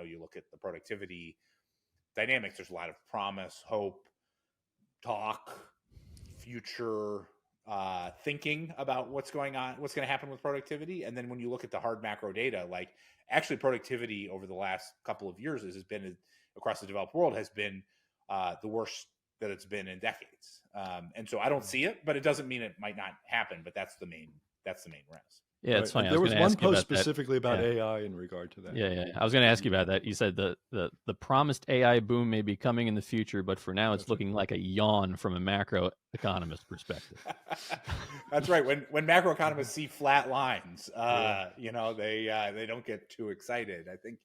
you look at the productivity dynamics, there's a lot of promise, hope, talk, future thinking about what's going on, what's going to happen with productivity. And then when you look at the hard macro data, like actually productivity over the last couple of years has been across the developed world has been the worst that it's been in decades. And so I don't see it, but it doesn't mean it might not happen. But that's the main risk. Yeah, it's funny. There was one post specifically about yeah. AI in regard to that. Yeah. I was going to ask you about that. You said the promised AI boom may be coming in the future, but for now it's looking like a yawn from a macro economist perspective. That's right. When macroeconomists see flat lines, they don't get too excited. I think,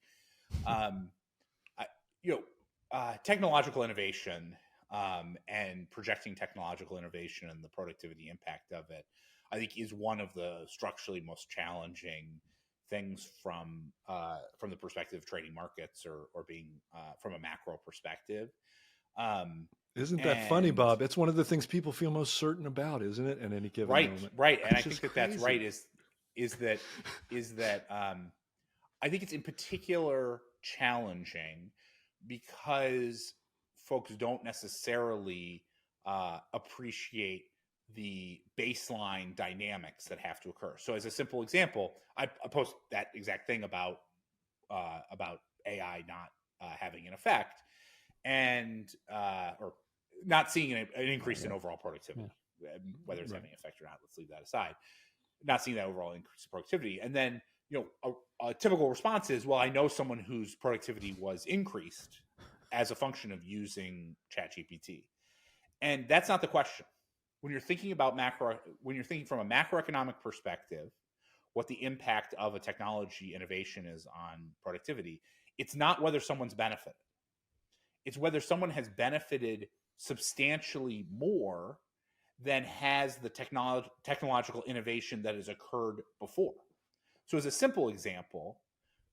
technological innovation and projecting technological innovation and the productivity impact of it, I think, is one of the structurally most challenging things from the perspective of trading markets or being from a macro perspective. Isn't that funny, Bob? It's one of the things people feel most certain about, isn't it? In any given moment, right. And I think that's right. Is that I think it's in particular challenging because folks don't necessarily appreciate the baseline dynamics that have to occur. So as a simple example, I post that exact thing about AI not having an effect and or not seeing an increase in overall productivity, whether it's having an effect or not, let's leave that aside. Not seeing that overall increase in productivity. And then, a typical response is, well, I know someone whose productivity was increased as a function of using ChatGPT. And that's not the question. When you're thinking from a macroeconomic perspective, what the impact of a technology innovation is on productivity, it's not whether someone's benefited. It's whether someone has benefited substantially more than has the technological innovation that has occurred before. So as a simple example,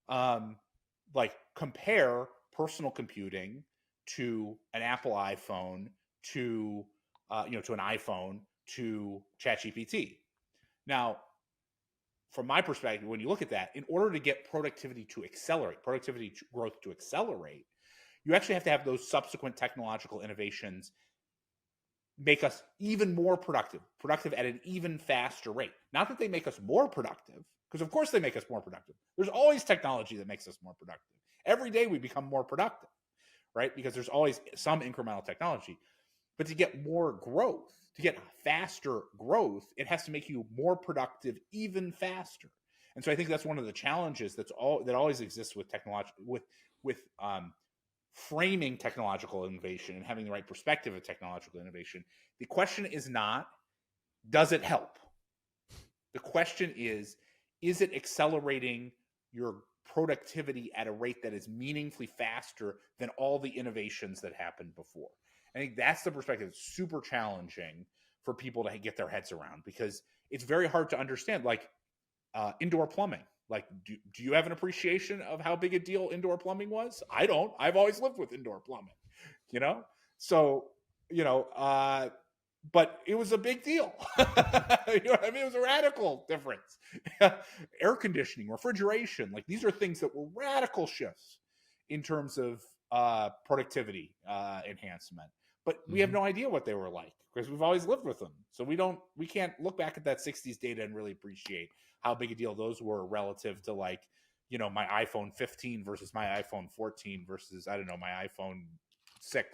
like compare personal computing to an Apple iPhone to an iPhone to ChatGPT. Now, from my perspective, when you look at that, in order to get productivity growth to accelerate, you actually have to have those subsequent technological innovations make us even more productive at an even faster rate. Not that they make us more productive, because of course they make us more productive. There's always technology that makes us more productive. Every day we become more productive, right? Because there's always some incremental technology. But to get more growth, to get faster growth, it has to make you more productive even faster. And so I think that's one of the challenges that always exists with technology, with framing technological innovation and having the right perspective of technological innovation. The question is not, does it help? The question is it accelerating your productivity at a rate that is meaningfully faster than all the innovations that happened before? I think that's the perspective that's super challenging for people to get their heads around, because it's very hard to understand, like indoor plumbing. Like, do you have an appreciation of how big a deal indoor plumbing was? I don't. I've always lived with indoor plumbing, So, but it was a big deal. You know what I mean? It was a radical difference. Air conditioning, refrigeration, like these are things that were radical shifts in terms of productivity enhancement. But we have no idea what they were like because we've always lived with them. So we can't look back at that 60s data and really appreciate how big a deal those were relative to, like, my iPhone 15 versus my iPhone 14 versus, I don't know, my iPhone 6